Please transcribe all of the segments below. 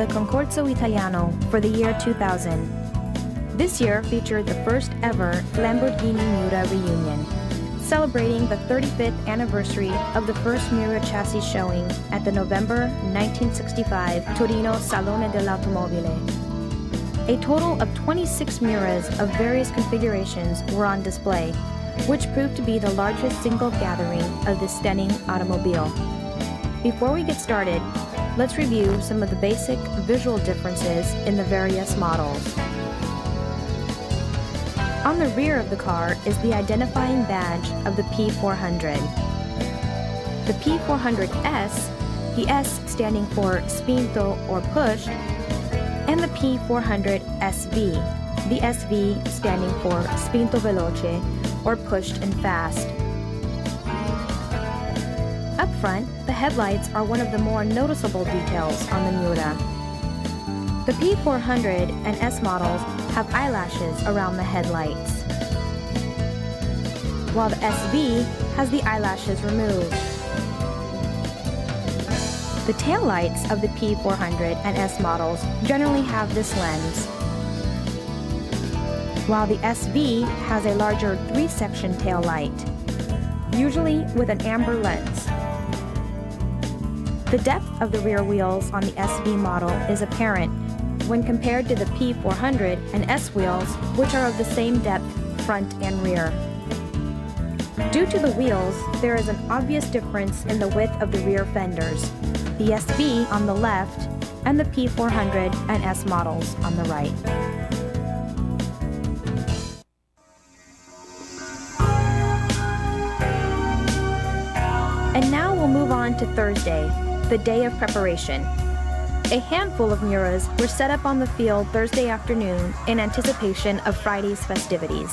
the Concorso Italiano for the year 2000. This year featured the first ever Lamborghini Miura reunion, celebrating the 35th anniversary of the first Miura chassis showing at the November 1965 Torino Salone dell'Automobile. A total of 26 Miuras of various configurations were on display, which proved to be the largest single gathering of this stunning automobile. Before we get started, let's review some of the basic visual differences in the various models. On the rear of the car is the identifying badge of the P400. The P400S, the S standing for spinto or pushed, and the P400SV, the SV standing for spinto veloce or pushed and fast. Up front, the headlights are one of the more noticeable details on the Miura. The P400 and S models have eyelashes around the headlights, while the SV has the eyelashes removed. The taillights of the P400 and S models generally have this lens, while the SV has a larger 3-section tail light, usually with an amber lens. The depth of the rear wheels on the SV model is apparent when compared to the P400 and S wheels, which are of the same depth front and rear. Due to the wheels, there is an obvious difference in the width of the rear fenders, the SV on the left and the P400 and S models on the right. And now we'll move on to Thursday, the day of preparation. A handful of Miuras were set up on the field Thursday afternoon in anticipation of Friday's festivities.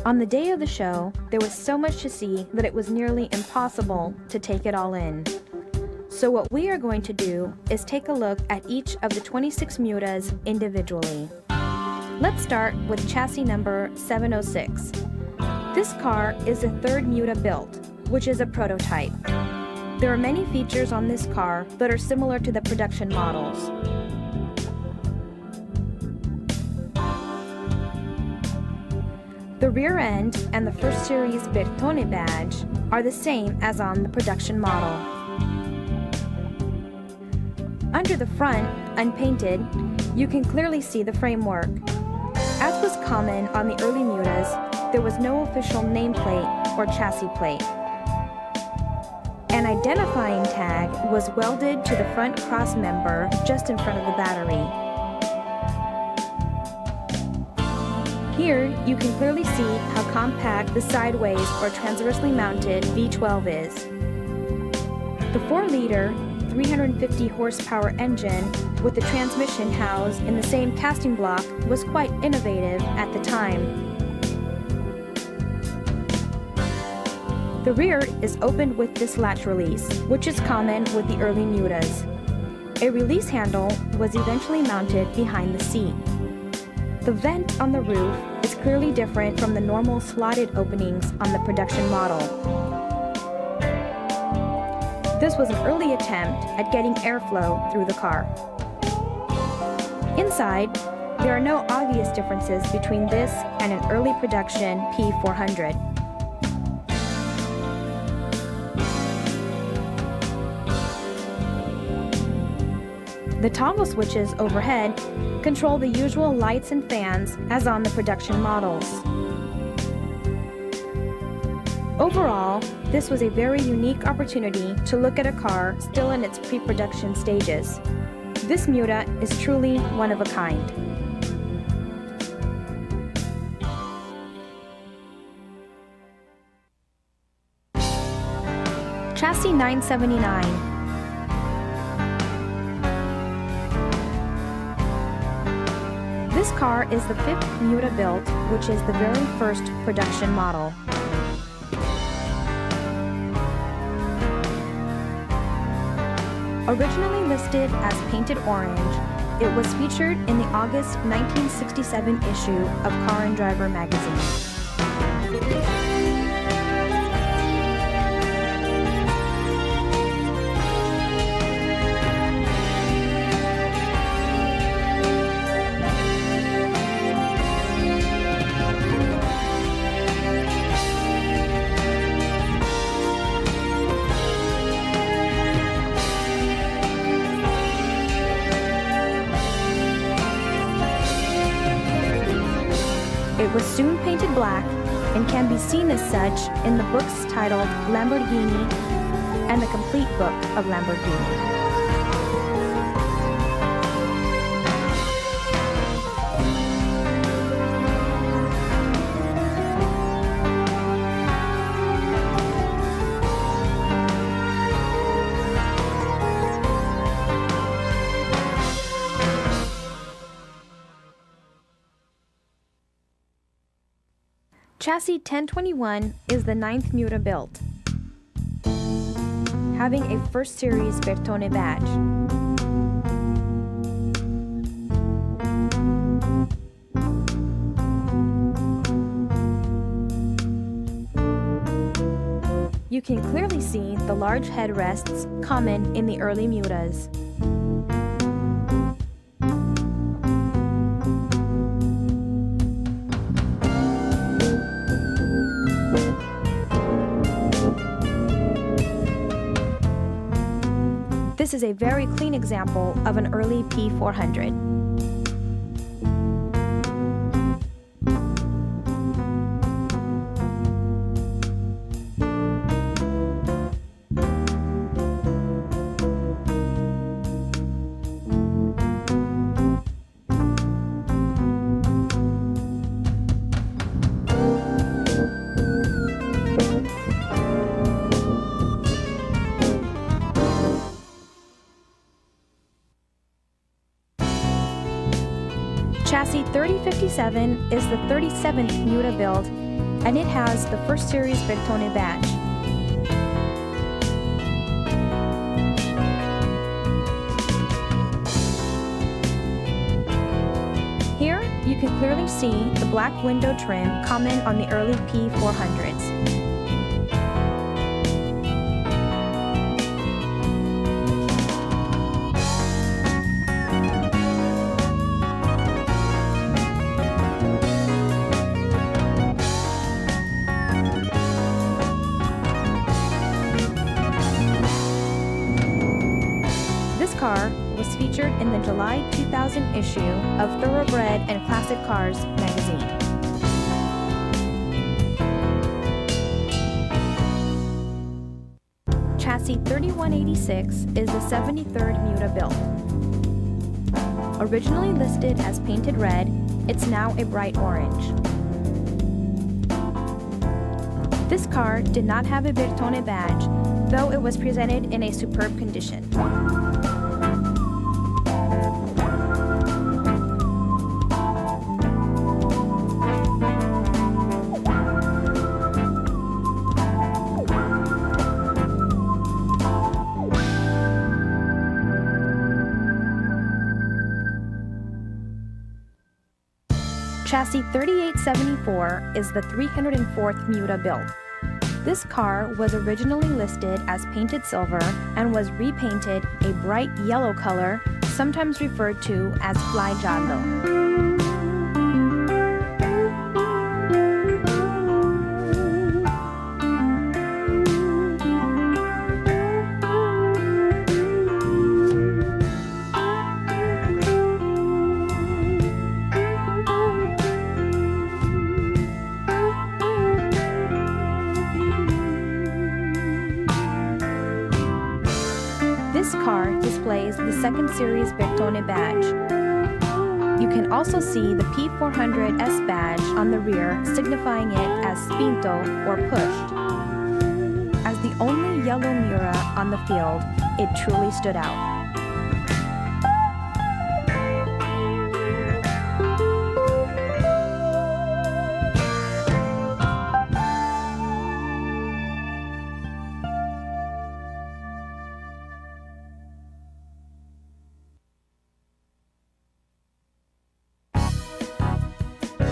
On the day of the show, there was so much to see that it was nearly impossible to take it all in. So what we are going to do is take a look at each of the 26 Miuras individually. Let's start with chassis number 706. This car is the third Miura built, which is a prototype. There are many features on this car that are similar to the production models. The rear end and the first series Bertone badge are the same as on the production model. Under the front, unpainted, you can clearly see the framework. As was common on the early Miuras, there was no official nameplate or chassis plate. An identifying tag was welded to the front cross member just in front of the battery. Here, you can clearly see how compact the sideways or transversely mounted V12 is. The 4-liter, 350 horsepower engine with the transmission housed in the same casting block was quite innovative at the time. The rear is opened with this latch release, which is common with the early Miuras. A release handle was eventually mounted behind the seat. The vent on the roof is clearly different from the normal slotted openings on the production model. This was an early attempt at getting airflow through the car. Inside, there are no obvious differences between this and an early production P400. The toggle switches overhead control the usual lights and fans as on the production models. Overall, this was a very unique opportunity to look at a car still in its pre-production stages. This Miura is truly one of a kind. Chassis 979. This car is the 5th Miura built, which is the very first production model. Originally listed as painted orange, it was featured in the August 1967 issue of Car and Driver magazine. It was soon painted black and can be seen as such in the books titled Lamborghini and the complete book of Lamborghini. Chassis 1021 is the 9th Miura built, having a first series Bertone badge. You can clearly see the large headrests common in the early Miuras. This is a very clean example of an early P400. Chassis 3057 is the 37th Miura build and it has the first series Bertone badge. Here, you can clearly see the black window trim common on the early P400s. This car was featured in the July 2000 issue of Thoroughbred and Classic Cars magazine. Chassis 3186 is the 73rd Miura build. Originally listed as painted red, it's now a bright orange. This car did not have a Bertone badge, though it was presented in a superb condition. Chassis 3874 is the 304th Miura build. This car was originally listed as painted silver and was repainted a bright yellow color, sometimes referred to as fly giallo. This car displays the second series Bertone badge. You can also see the P400S badge on the rear, signifying it as spinto or pushed. As the only yellow Miura on the field, it truly stood out.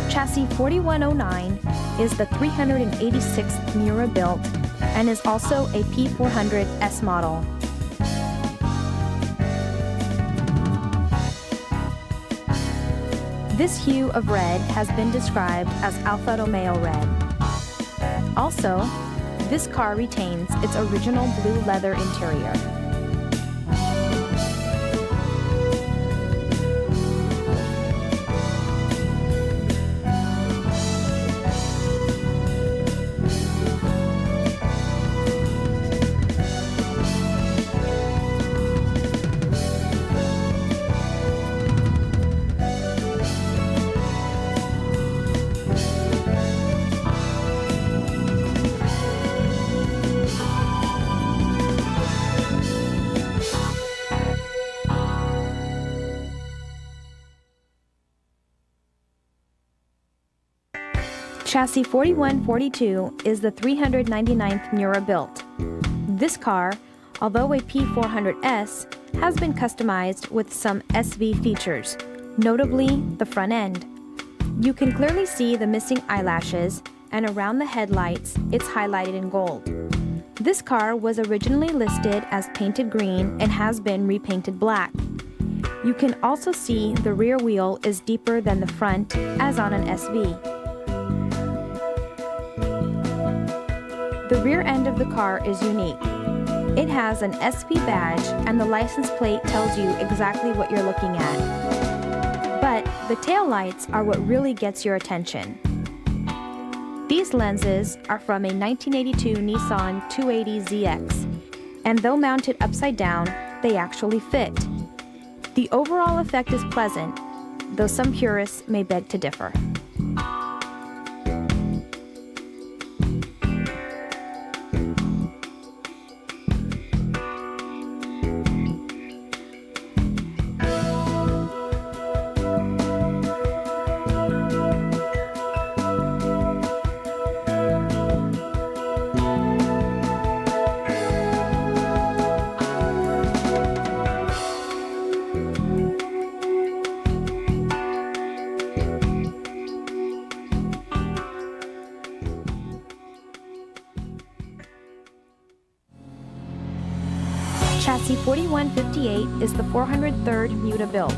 Chassis 4109 is the 386th Miura built and is also a P400S model. This hue of red has been described as Alfa Romeo red. Also, this car retains its original blue leather interior. Chassis 4142 is the 399th Miura built. This car, although a P400S, has been customized with some SV features, notably the front end. You can clearly see the missing eyelashes, and around the headlights, it's highlighted in gold. This car was originally listed as painted green and has been repainted black. You can also see the rear wheel is deeper than the front, as on an SV. The rear end of the car is unique. It has an SV badge and the license plate tells you exactly what you're looking at. But the taillights are what really gets your attention. These lenses are from a 1982 Nissan 280ZX, and though mounted upside down, they actually fit. The overall effect is pleasant, though some purists may beg to differ. Chassis 4158 is the 403rd Miura built.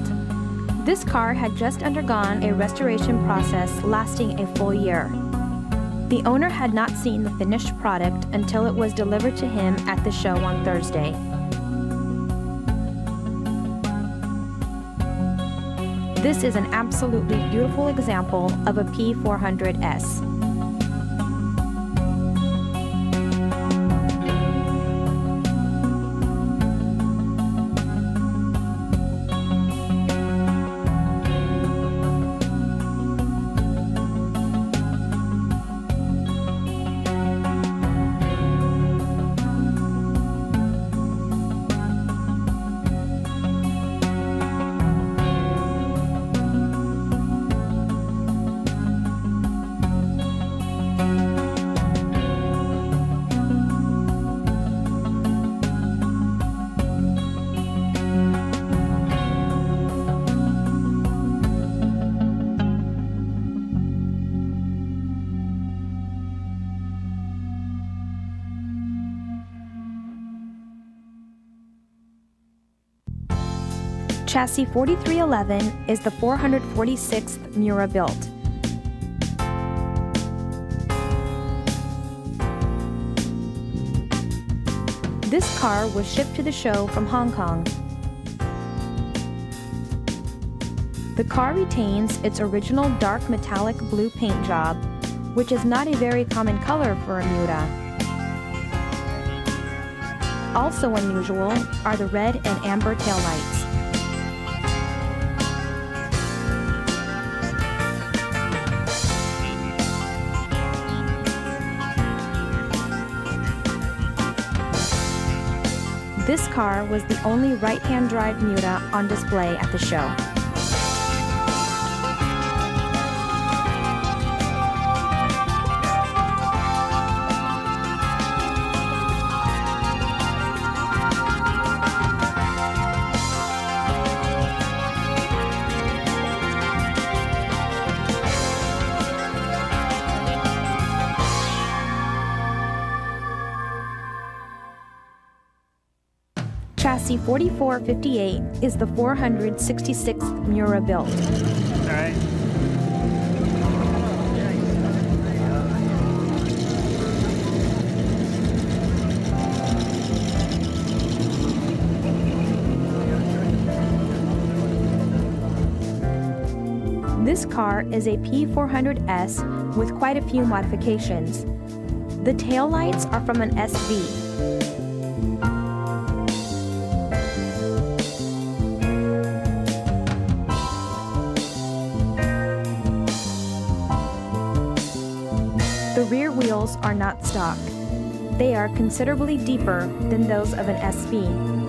This car had just undergone a restoration process lasting a full year. The owner had not seen the finished product until it was delivered to him at the show on Thursday. This is an absolutely beautiful example of a P400S. Chassis 4311 is the 446th Miura built. This car was shipped to the show from Hong Kong. The car retains its original dark metallic blue paint job, which is not a very common color for a Miura. Also unusual are the red and amber taillights. This car was the only right-hand drive Miura on display at the show. Chassis 4458 is the 466th Miura built. All right. This car is a P400S with quite a few modifications. The taillights are from an SV. The rear wheels are not stock. They are considerably deeper than those of an SV.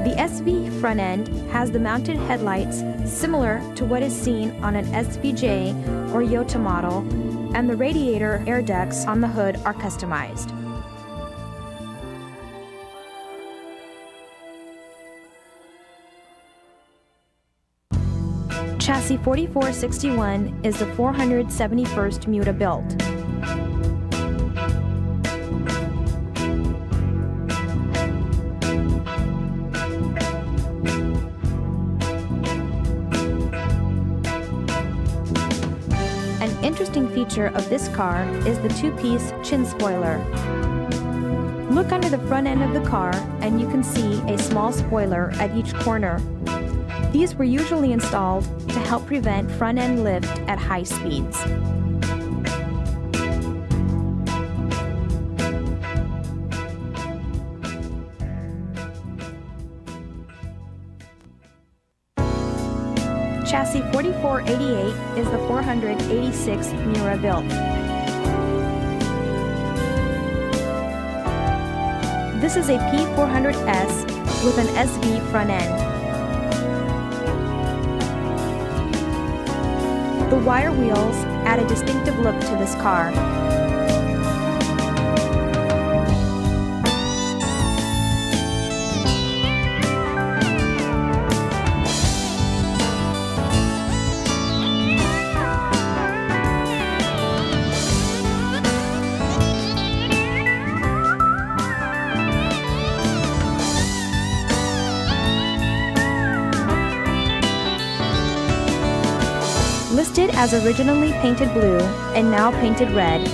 The SV front end has the mounted headlights similar to what is seen on an SVJ or Yota model, and the radiator air ducts on the hood are customized. Chassis 4461 is the 471st Miura built. An interesting feature of this car is the two-piece chin spoiler. Look under the front end of the car and you can see a small spoiler at each corner. These were usually installed to help prevent front-end lift at high speeds. Chassis 4488 is the 486th Miura built. This is a P400S with an SV front end. The wire wheels add a distinctive look to this car. Listed as originally painted blue and now painted red,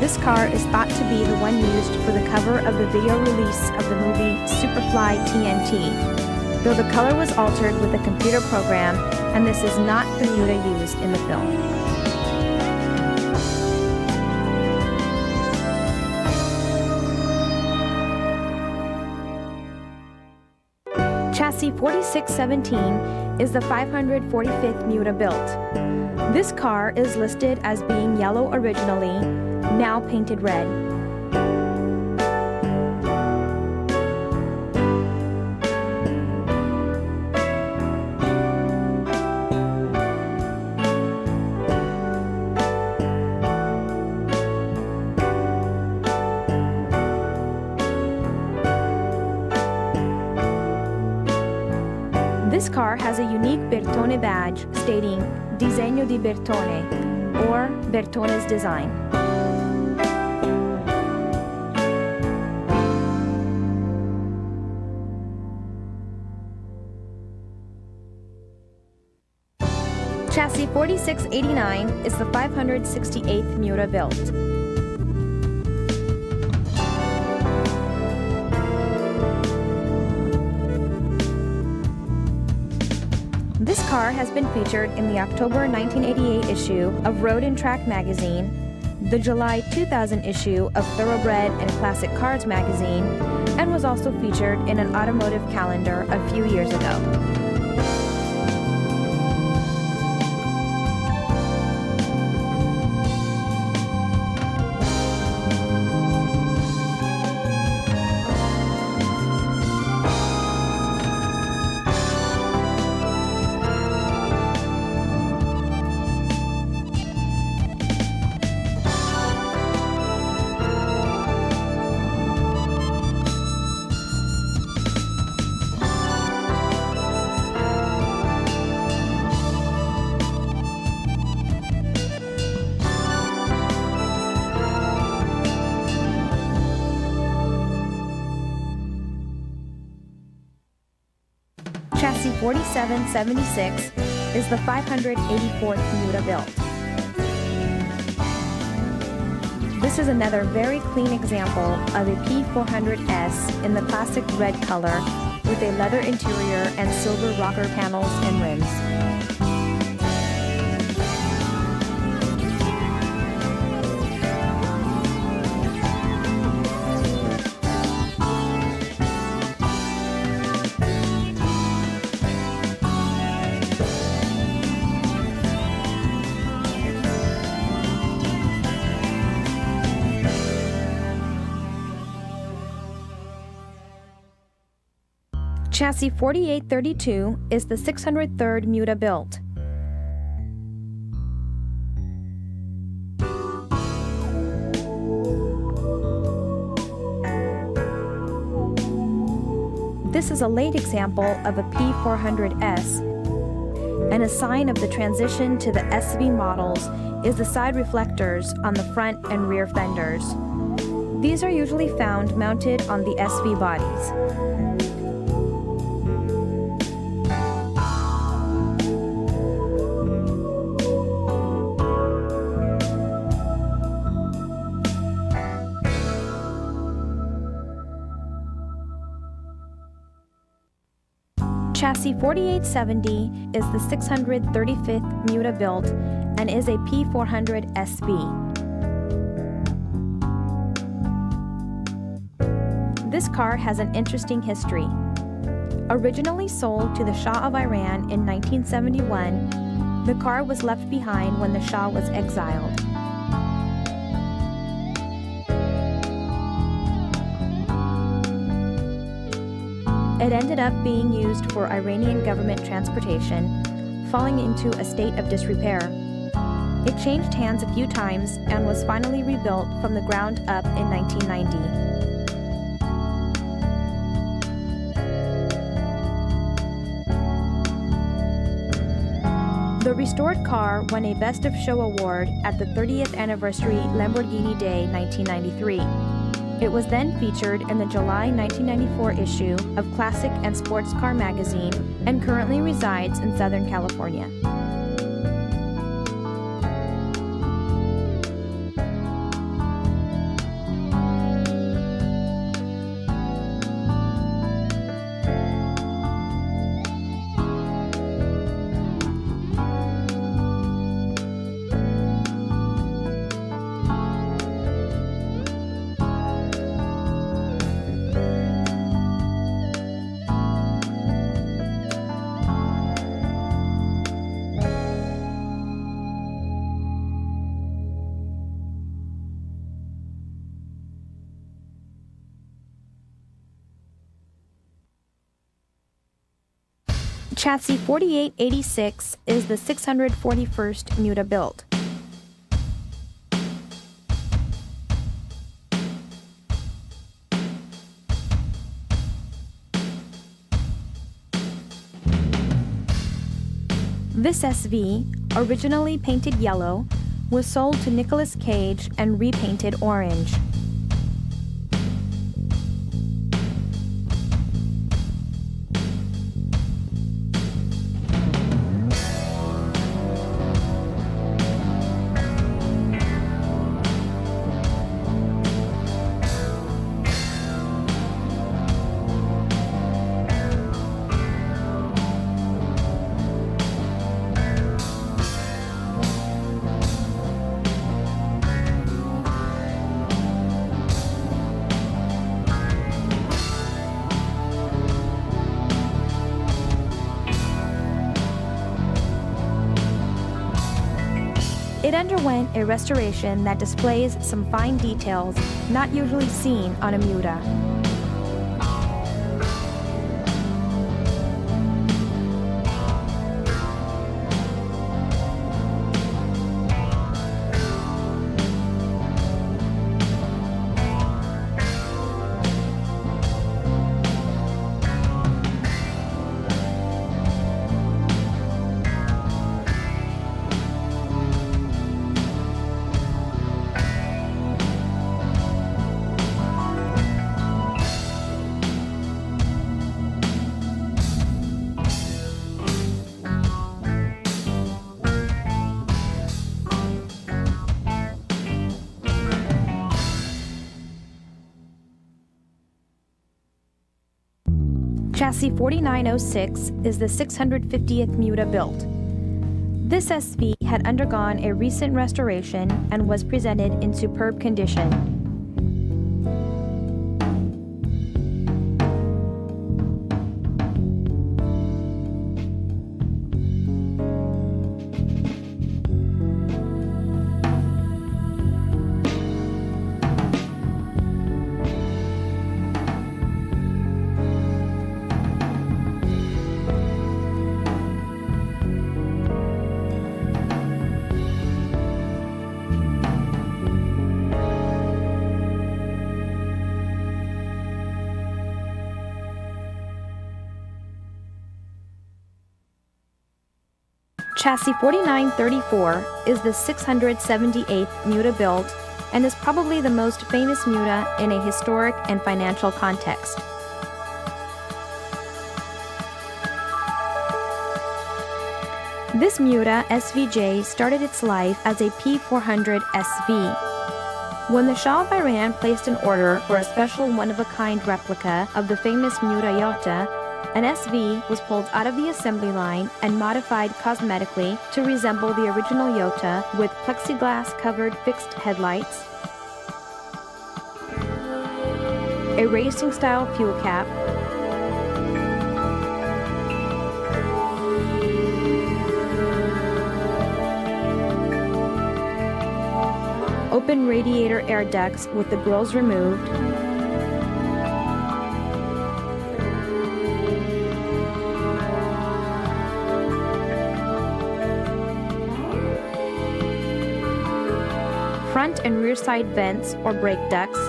this car is thought to be the one used for the cover of the video release of the movie Superfly TNT, though the color was altered with a computer program, and this is not the Miura used in the film. Chassis 4617 is the 545th Miura built. This car is listed as being yellow originally, now painted red. This car has a unique Bertone badge stating Disegno di Bertone, or Bertone's design. Chassis 4689 is the 568th Miura built. This car has been featured in the October 1988 issue of Road and Track magazine, the July 2000 issue of Thoroughbred and Classic Cars magazine, and was also featured in an automotive calendar a few years ago. Chassis 4776 is the 584th Miura built. This is another very clean example of a P400S in the classic red color with a leather interior and silver rocker panels and rims. Chassis 4832 is the 603rd Miura built. This is a late example of a P400S, and a sign of the transition to the SV models is the side reflectors on the front and rear fenders. These are usually found mounted on the SV bodies. Chassis 4870 is the 635th Miura built and is a P400 SV. This car has an interesting history. Originally sold to the Shah of Iran in 1971, the car was left behind when the Shah was exiled. It ended up being used for Iranian government transportation, falling into a state of disrepair. It changed hands a few times and was finally rebuilt from the ground up in 1990. The restored car won a Best of Show award at the 30th anniversary Lamborghini Day 1993. It was then featured in the July 1994 issue of Classic and Sports Car magazine and currently resides in Southern California. Chassis 4886 is the 641st Miura built. This SV, originally painted yellow, was sold to Nicolas Cage and repainted orange. It underwent a restoration that displays some fine details not usually seen on a Miura. Chassis 4906 is the 650th Miura built. This SV had undergone a recent restoration and was presented in superb condition. Chassis 4934 is the 678th Miura built and is probably the most famous Miura in a historic and financial context. This Miura SVJ started its life as a P400 SV. When the Shah of Iran placed an order for a special one-of-a-kind replica of the famous Miura Yota, an SV was pulled out of the assembly line and modified cosmetically to resemble the original Yota with plexiglass-covered fixed headlights, a racing-style fuel cap, open radiator air ducts with the grills removed, and rear side vents or brake ducts,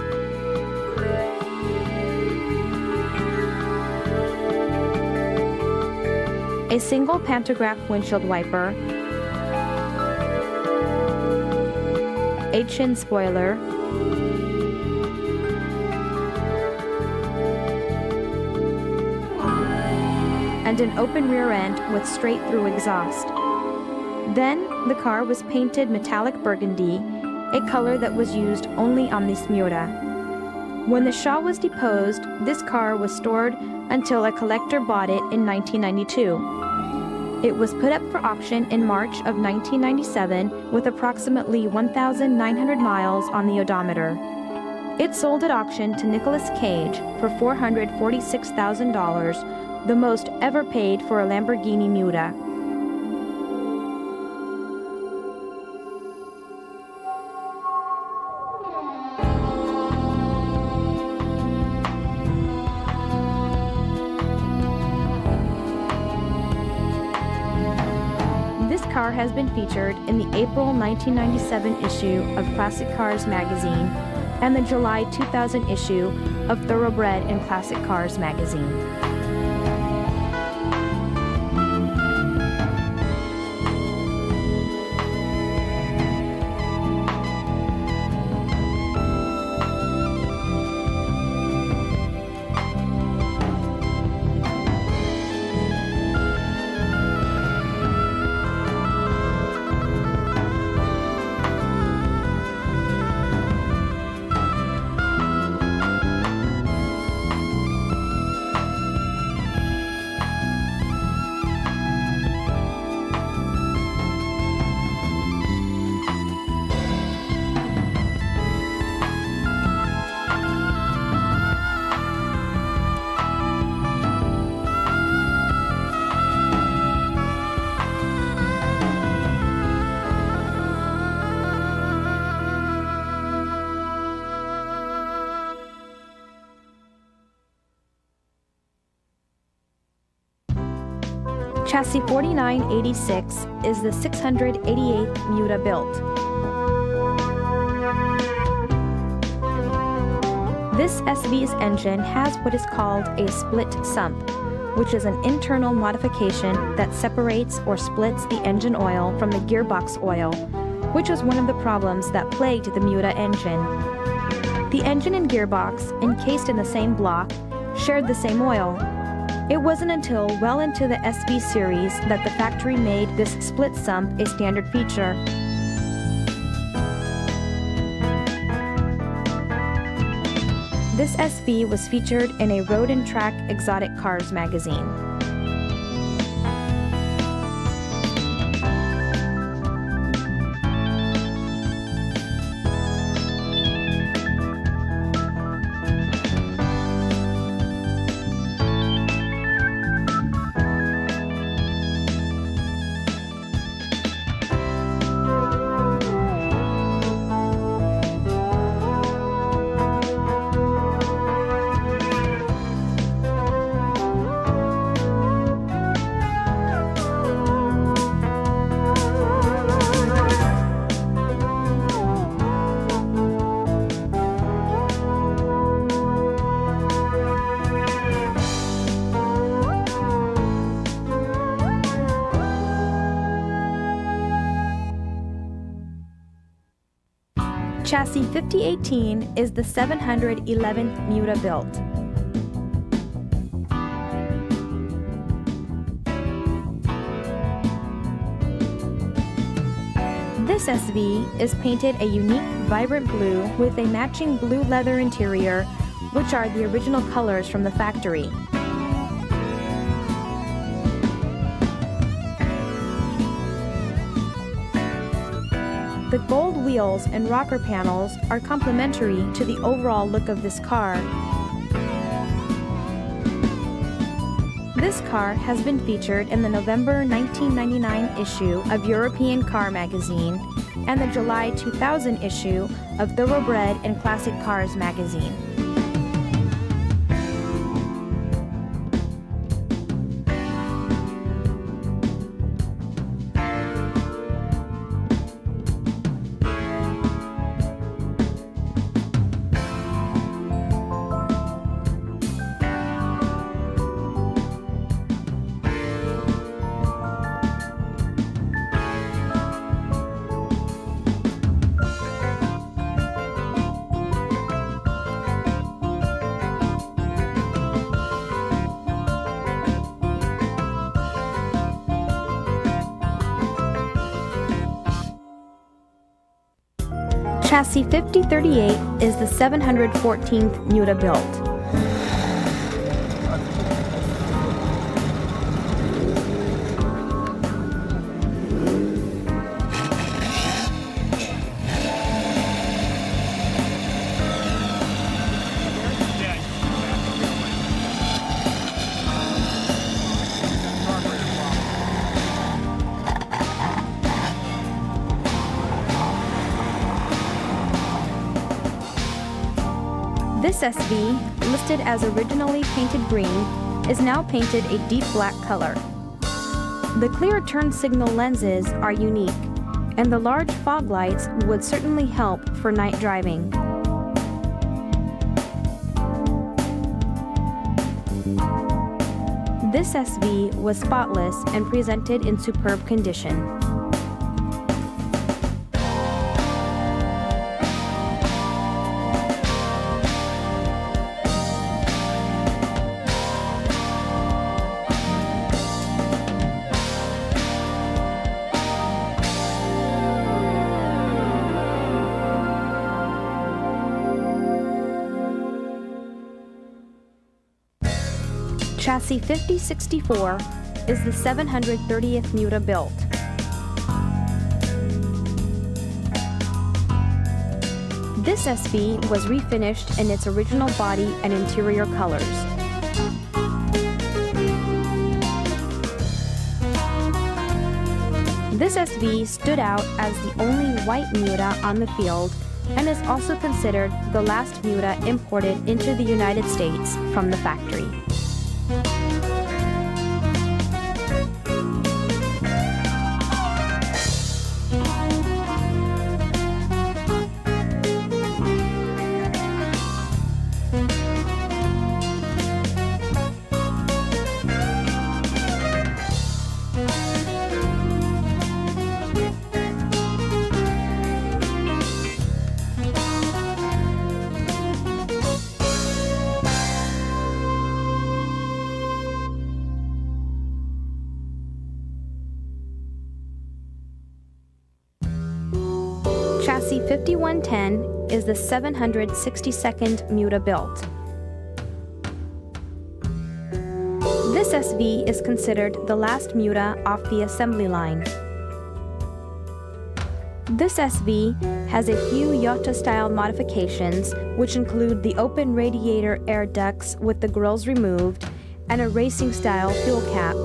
a single pantograph windshield wiper, a chin spoiler, and an open rear end with straight-through exhaust. Then, the car was painted metallic burgundy, a color that was used only on this Miura. When the Shah was deposed, this car was stored until a collector bought it in 1992. It was put up for auction in March of 1997 with approximately 1,900 miles on the odometer. It sold at auction to Nicolas Cage for $446,000, the most ever paid for a Lamborghini Miura. This car has been featured in the April 1997 issue of Classic Cars magazine and the July 2000 issue of Thoroughbred and Classic Cars magazine. Chassis 4986 is the 688th Miura built. This SV's engine has what is called a split sump, which is an internal modification that separates or splits the engine oil from the gearbox oil, which was one of the problems that plagued the Miura engine. The engine and gearbox, encased in the same block, shared the same oil. It wasn't until well into the SV series that the factory made this split sump a standard feature. This SV was featured in a Road and Track Exotic Cars magazine. Chassis 5018 is the 711th Miura built. This SV is painted a unique vibrant blue with a matching blue leather interior, which are the original colors from the factory. The gold wheels and rocker panels are complementary to the overall look of this car. This car has been featured in the November 1999 issue of European Car magazine and the July 2000 issue of Thoroughbred and Classic Cars magazine. Chassis 5038 is the 714th Miura built. This SV, listed as originally painted green, is now painted a deep black color. The clear turn signal lenses are unique, and the large fog lights would certainly help for night driving. This SV was spotless and presented in superb condition. Chassis 5064 is the 730th Miura built. This SV was refinished in its original body and interior colors. This SV stood out as the only white Miura on the field and is also considered the last Miura imported into the United States from the factory. Chassis 5110 is the 762nd Miura built. This SV is considered the last Miura off the assembly line. This SV has a few Yota-style modifications, which include the open radiator air ducts with the grills removed and a racing-style fuel cap.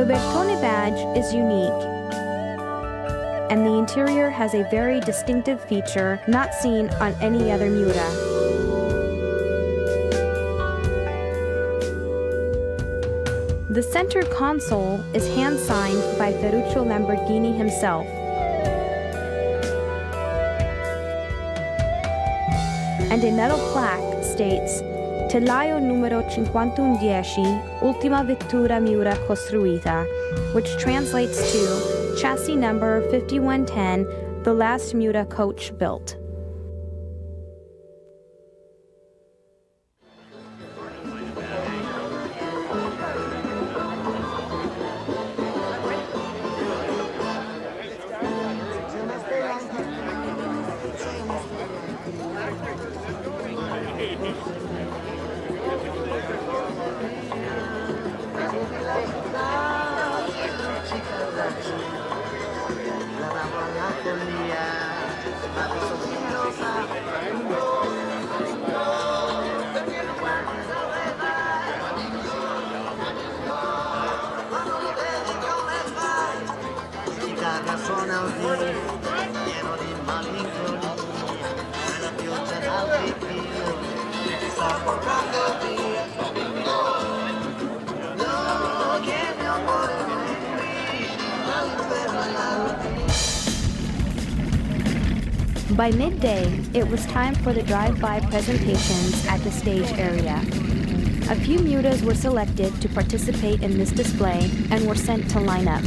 The Bertone badge is unique, and the interior has a very distinctive feature not seen on any other Miura. The center console is hand-signed by Ferruccio Lamborghini himself. And a metal plaque states Telaio numero 5110, ultima vettura Miura costruita, which translates to chassis number 5110, the last Miura coach built. By midday, it was time for the drive-by presentations at the stage area. A few Miuras were selected to participate in this display and were sent to line up.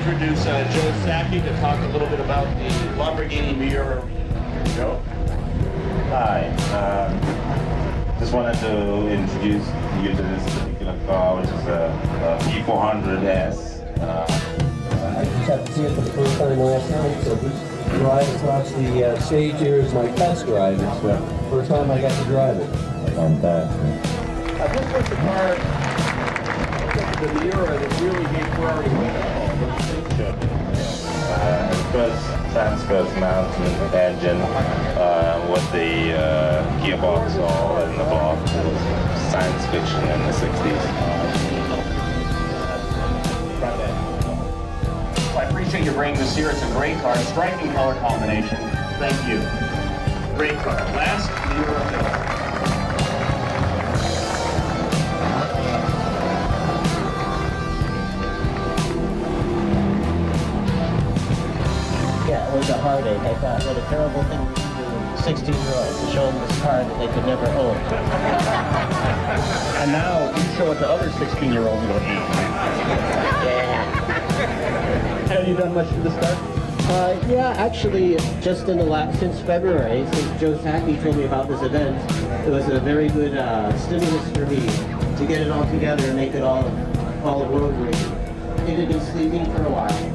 introduce Joe Sackey to talk a little bit about the Lamborghini Miura. Joe? Hi. Just wanted to introduce you to this particular car, which is a P400S. I just have to see it for the first time last night, so this drive across the stage here is my test drive. It's the first time I got to drive it. Fantastic. This was the car, the Miura that really gave Ferrari Transverse mounted engine with the gearbox all in the block. It was science fiction in the 60s. I appreciate you bringing this here. It's a great car, striking color combination. Thank you. Great car. Last Miura film. Yeah, it was a heartache. I thought, what a terrible thing to do to 16-year-olds, to show them this car that they could never own. And now you show it to other 16-year-olds and go, Yeah. Have you done much for this car? Yeah, actually, just in the since February, since Joe Sackey told me about this event, it was a very good stimulus for me to get it all together and make it all road ready. It had been sleeping for a while.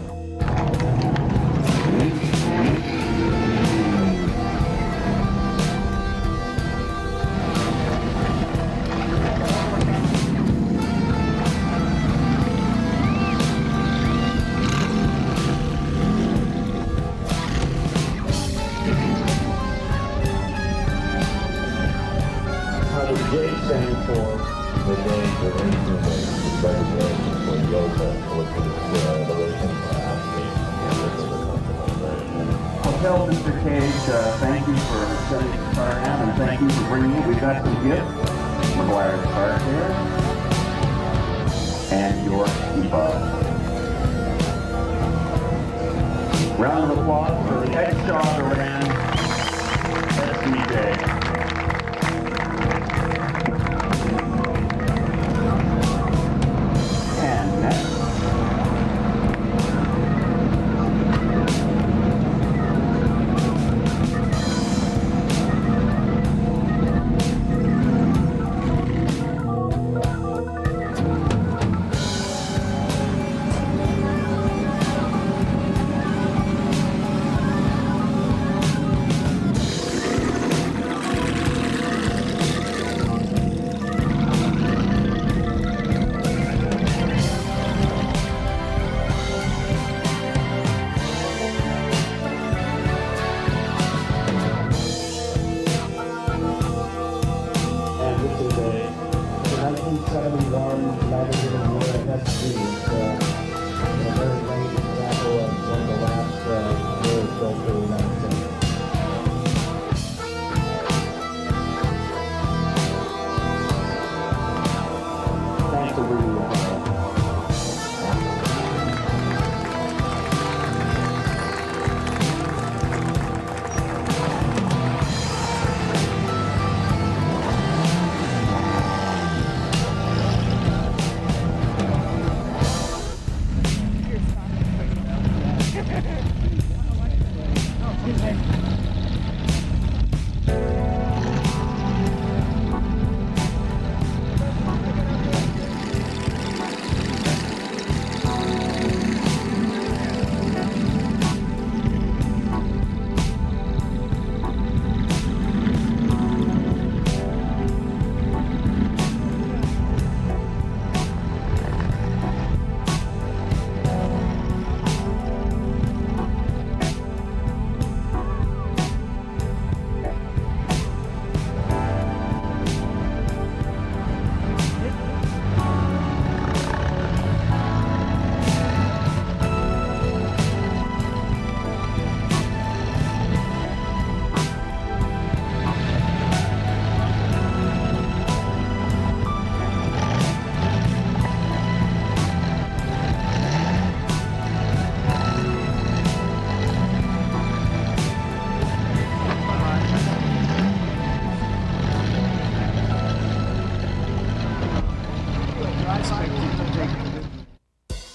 The J stands for the day for instrument, recognition for yoga, which is elevation Hotel Mr. Cage, thank you for setting the car down, and thank you for bringing it. We've got some gifts. McGuire's car here. And your kebab. Round of applause for the Edshaw Duran SDJ. And next.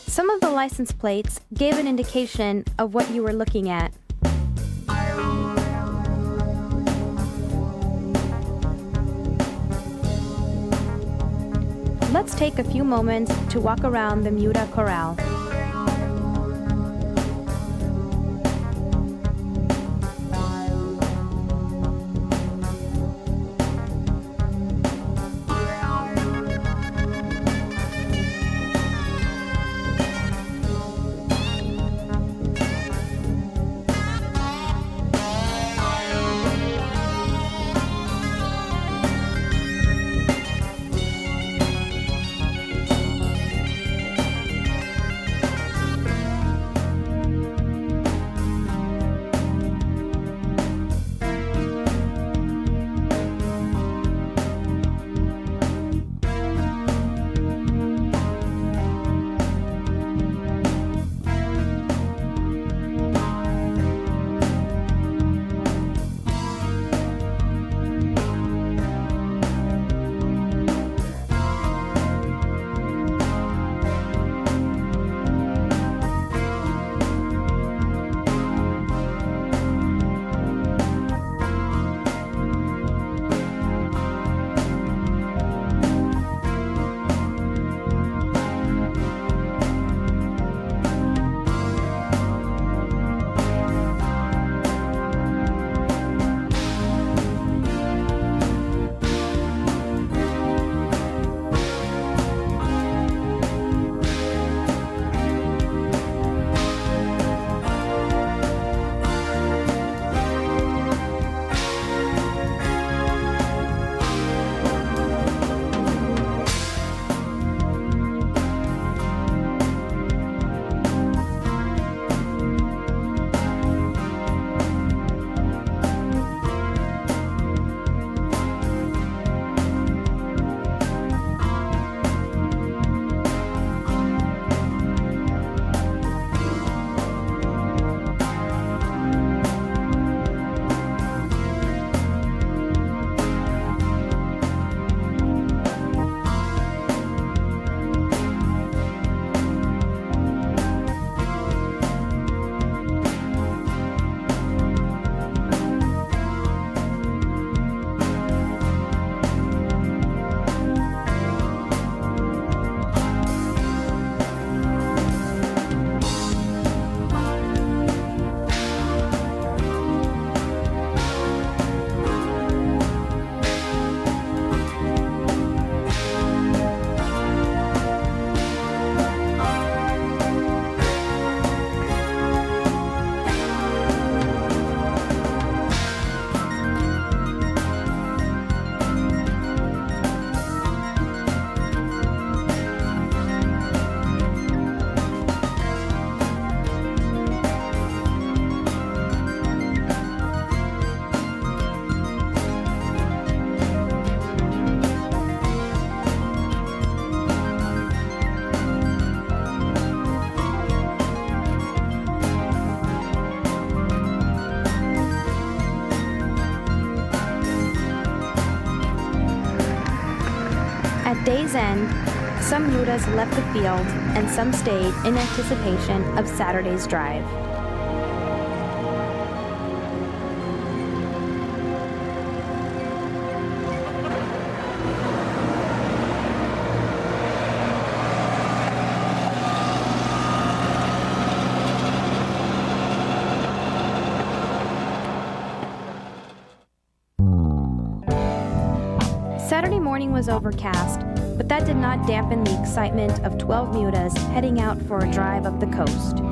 Some of the license plates gave an indication of what you were looking at. Let's take a few moments to walk around the Miura Corral. day's end, some Miuras left the field and some stayed in anticipation of Saturday's drive. Saturday morning was overcast, but that did not dampen the excitement of 12 Miuras heading out for a drive up the coast.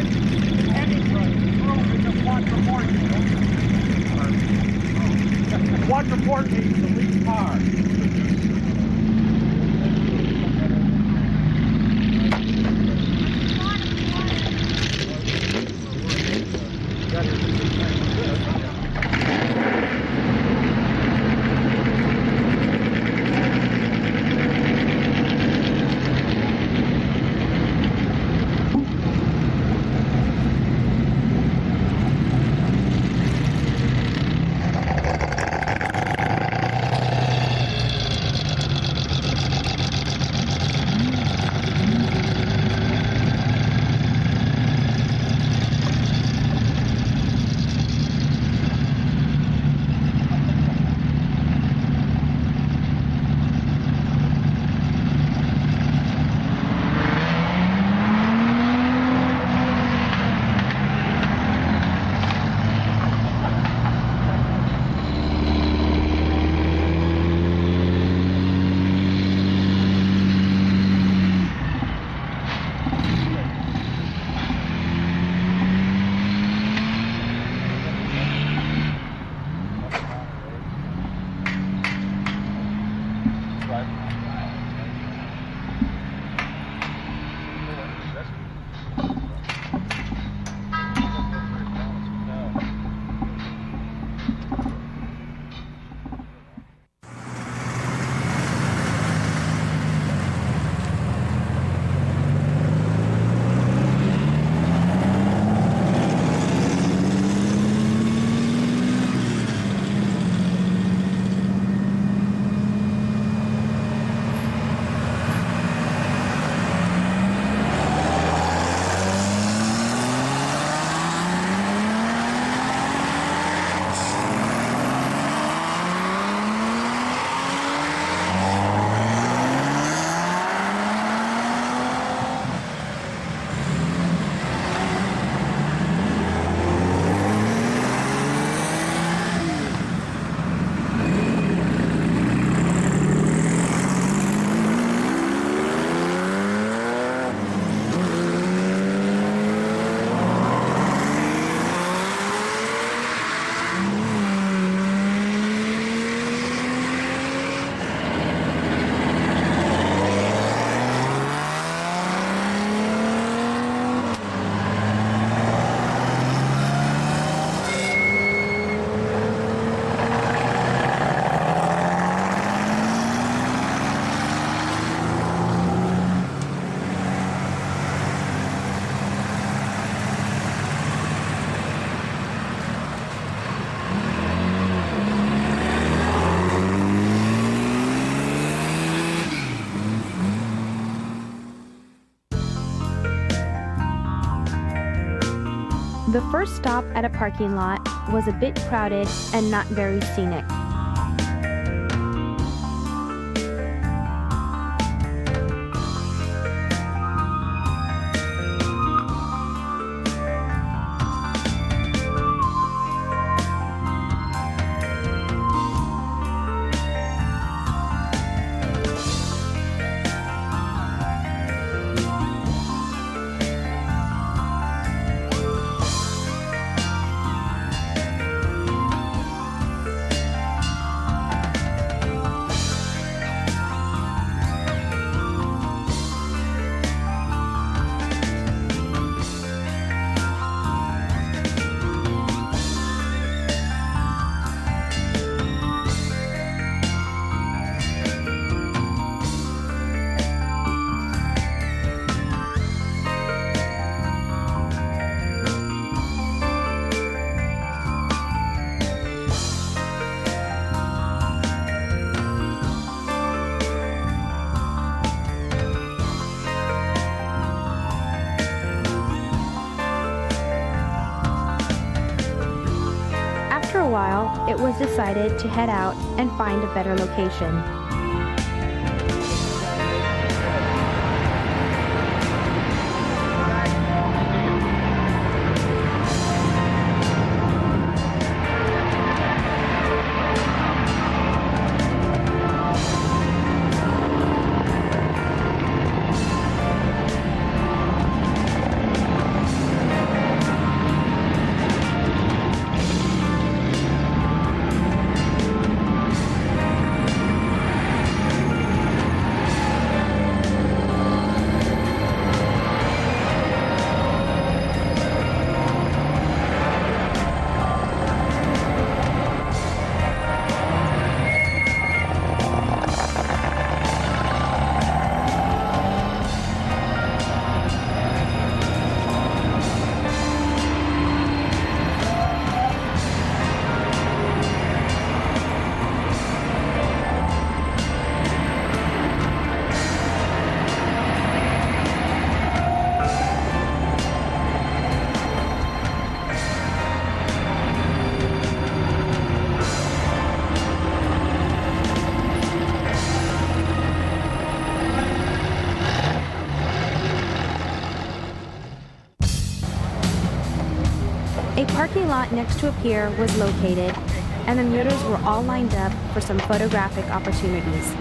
even any room in the quadruport. Quadruport means the least car. The first stop at a parking lot was a bit crowded and not very scenic. After a while, it was decided to head out and find a better location. A parking lot next to a pier was located, and the Miuras were all lined up for some photographic opportunities.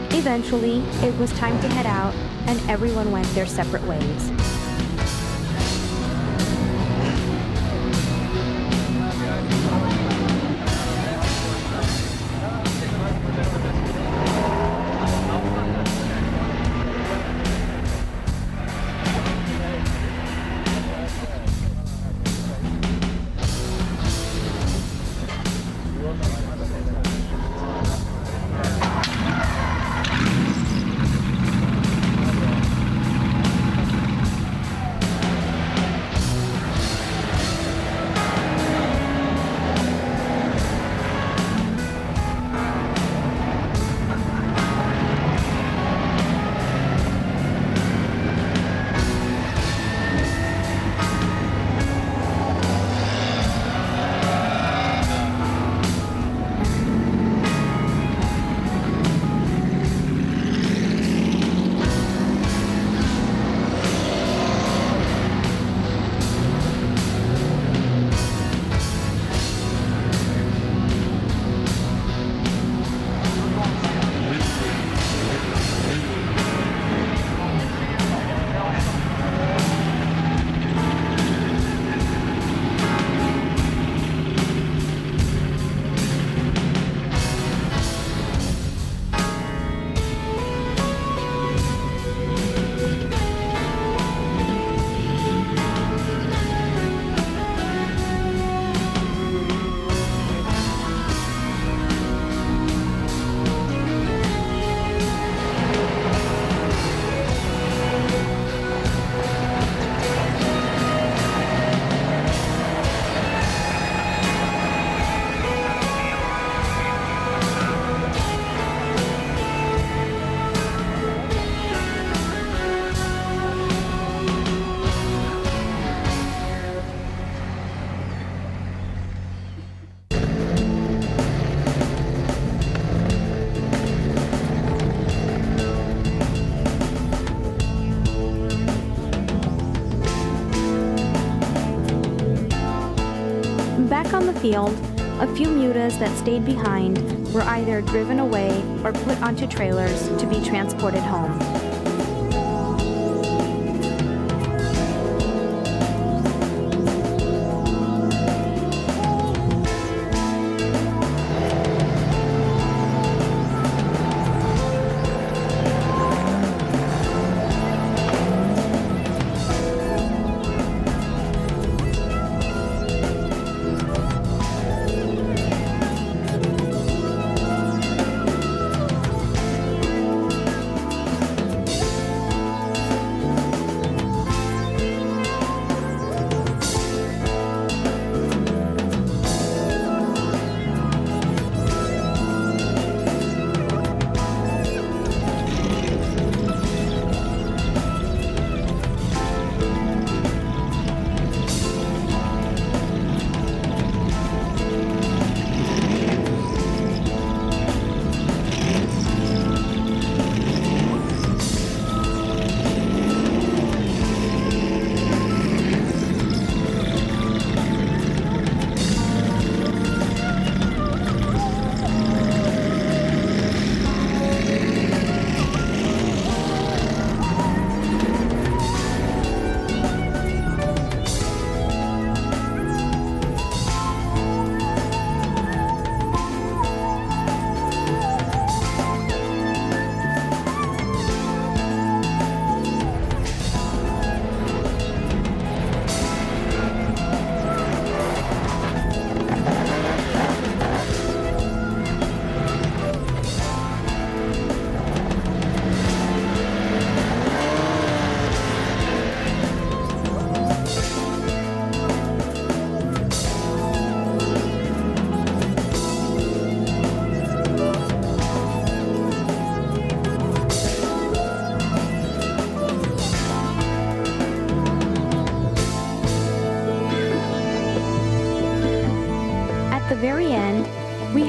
Eventually, it was time to head out, and everyone went their separate ways. Back on the field, a few Miuras that stayed behind were either driven away or put onto trailers to be transported home.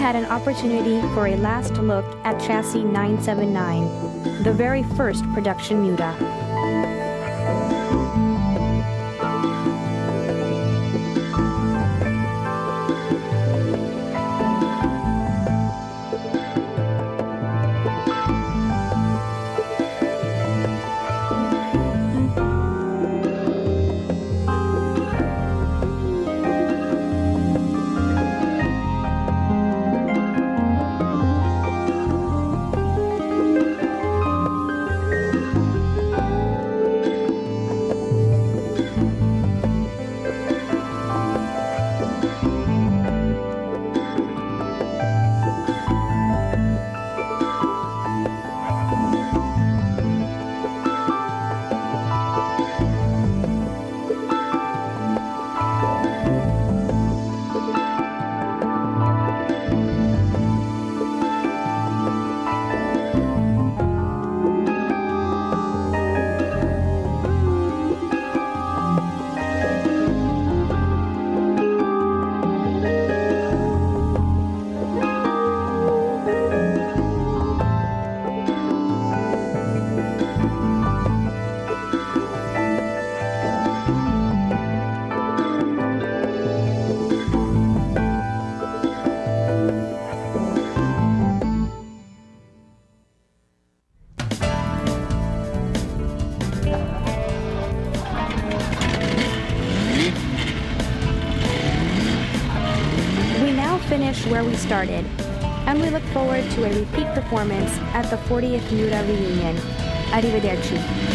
had an opportunity for a last look at chassis 979, the very first production Miura. Finish where we started, and we look forward to a repeat performance at the 40th Miura reunion. Arrivederci.